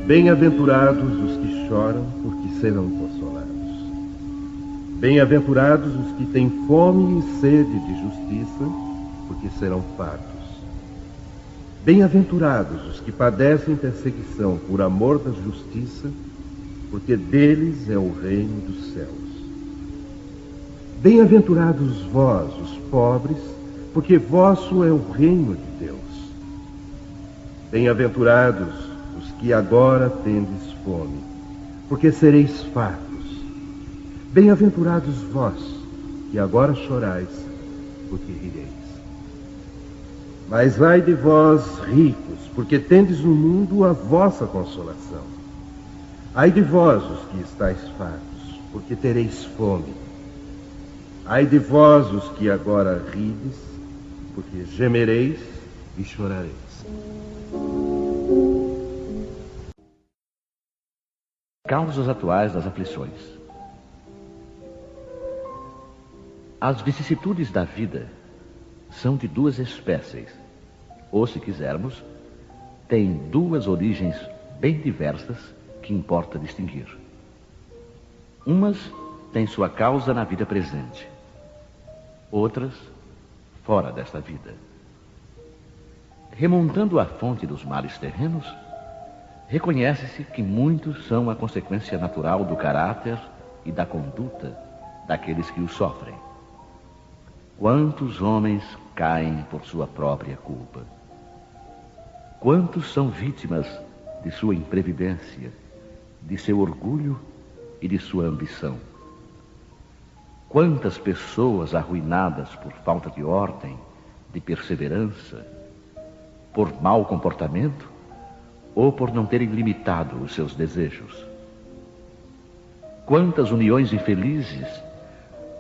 Bem-aventurados os que choram, porque serão consolados. Bem-aventurados os que têm fome e sede de justiça, porque serão fartos. Bem-aventurados os que padecem perseguição por amor da justiça, porque deles é o reino dos céus. Bem-aventurados vós, os pobres, porque vosso é o reino de Deus. Bem-aventurados os que agora tendes fome, porque sereis fartos. Bem-aventurados vós, que agora chorais, porque rireis. Mas ai de vós, ricos, porque tendes no mundo a vossa consolação. Ai de vós, os que estáis fartos, porque tereis fome. Ai de vós, os que agora rides, porque gemereis e chorareis. Causas atuais das aflições. As vicissitudes da vida são de duas espécies, ou, se quisermos, têm duas origens bem diversas que importa distinguir. Umas têm sua causa na vida presente, outras fora desta vida. Remontando à fonte dos males terrenos, reconhece-se que muitos são a consequência natural do caráter e da conduta daqueles que os sofrem. Quantos homens caem por sua própria culpa? Quantos são vítimas de sua imprevidência, de seu orgulho e de sua ambição? Quantas pessoas arruinadas por falta de ordem, de perseverança, por mau comportamento ou por não terem limitado os seus desejos? Quantas uniões infelizes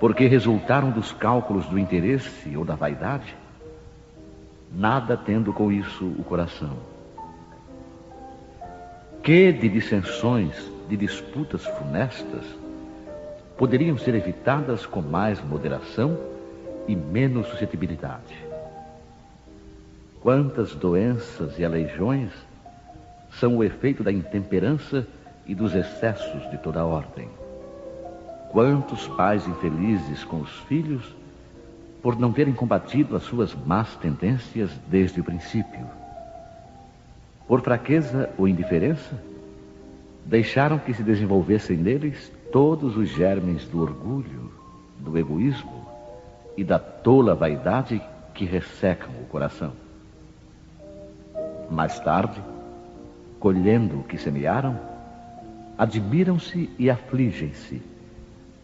porque resultaram dos cálculos do interesse ou da vaidade, nada tendo com isso o coração? Que de dissensões, de disputas funestas, poderiam ser evitadas com mais moderação e menos suscetibilidade? Quantas doenças e aleijões são o efeito da intemperança e dos excessos de toda ordem? Quantos pais infelizes com os filhos por não terem combatido as suas más tendências desde o princípio? Por fraqueza ou indiferença, deixaram que se desenvolvessem neles todos os germes do orgulho, do egoísmo e da tola vaidade que ressecam o coração. Mais tarde, colhendo o que semearam, admiram-se e afligem-se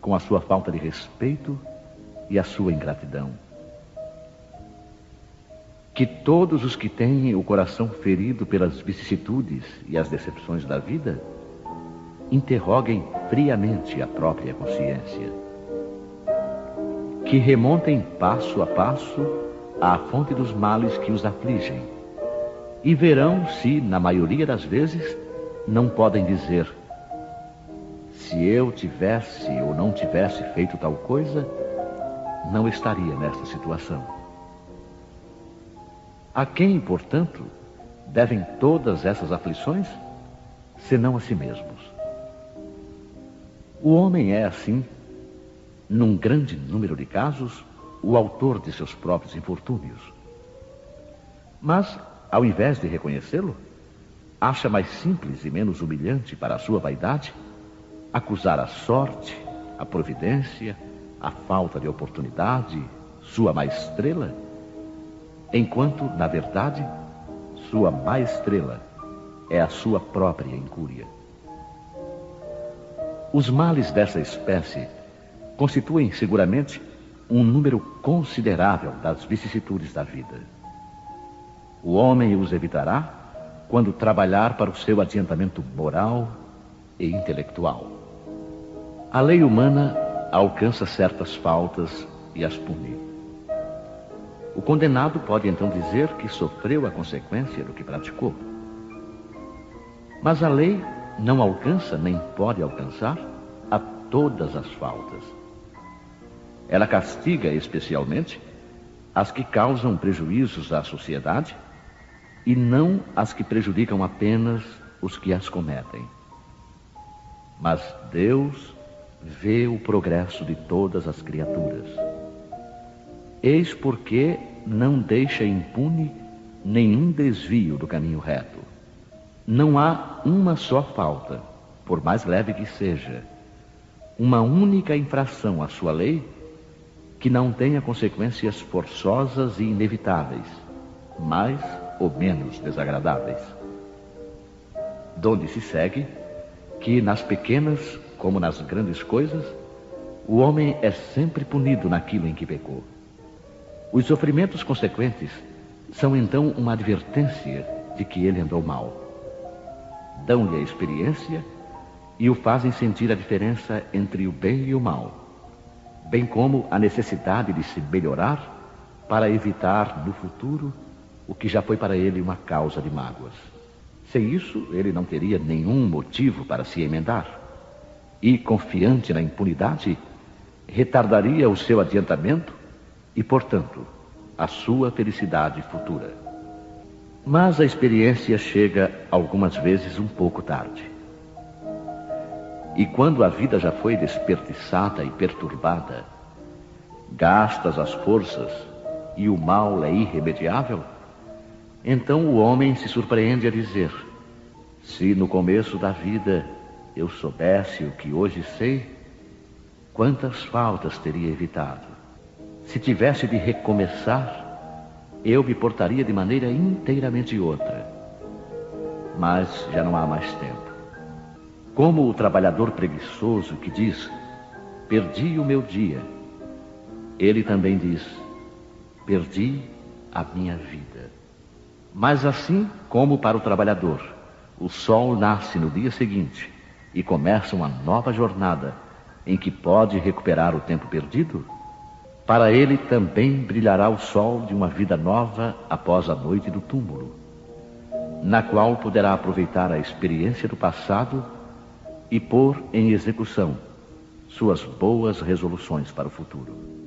com a sua falta de respeito e a sua ingratidão. Que todos os que têm o coração ferido pelas vicissitudes e as decepções da vida interroguem friamente a própria consciência. Que remontem passo a passo à fonte dos males que os afligem e verão se, na maioria das vezes, não podem dizer: se eu tivesse ou não tivesse feito tal coisa, não estaria nesta situação. A quem, portanto, devem todas essas aflições, senão a si mesmos? O homem é, assim, num grande número de casos, o autor de seus próprios infortúnios. Mas, ao invés de reconhecê-lo, acha mais simples e menos humilhante para a sua vaidade acusar a sorte, a providência, a falta de oportunidade, sua má estrela, enquanto, na verdade, sua má estrela é a sua própria incúria. Os males dessa espécie constituem seguramente um número considerável das vicissitudes da vida. O homem os evitará quando trabalhar para o seu adiantamento moral e intelectual. A lei humana alcança certas faltas e as pune. O condenado pode então dizer que sofreu a consequência do que praticou. Mas a lei não alcança nem pode alcançar a todas as faltas. Ela castiga especialmente as que causam prejuízos à sociedade e não as que prejudicam apenas os que as cometem. Mas Deus vê o progresso de todas as criaturas. Eis porque não deixa impune nenhum desvio do caminho reto. Não há uma só falta, por mais leve que seja, uma única infração à sua lei que não tenha consequências forçosas e inevitáveis, mais ou menos desagradáveis. Donde se segue que nas pequenas como nas grandes coisas, o homem é sempre punido naquilo em que pecou. Os sofrimentos consequentes são então uma advertência de que ele andou mal. Dão-lhe a experiência e o fazem sentir a diferença entre o bem e o mal, bem como a necessidade de se melhorar para evitar no futuro o que já foi para ele uma causa de mágoas. Sem isso, ele não teria nenhum motivo para se emendar e, confiante na impunidade, retardaria o seu adiantamento e, portanto, a sua felicidade futura. Mas a experiência chega algumas vezes um pouco tarde. E quando a vida já foi desperdiçada e perturbada, gastas as forças e o mal é irremediável, então o homem se surpreende a dizer: se no começo da vida eu soubesse o que hoje sei, quantas faltas teria evitado. Se tivesse de recomeçar, eu me portaria de maneira inteiramente outra. Mas já não há mais tempo. Como o trabalhador preguiçoso que diz: perdi o meu dia, ele também diz: perdi a minha vida. Mas assim como para o trabalhador, o sol nasce no dia seguinte e começa uma nova jornada em que pode recuperar o tempo perdido, para ele também brilhará o sol de uma vida nova após a noite do túmulo, na qual poderá aproveitar a experiência do passado e pôr em execução suas boas resoluções para o futuro.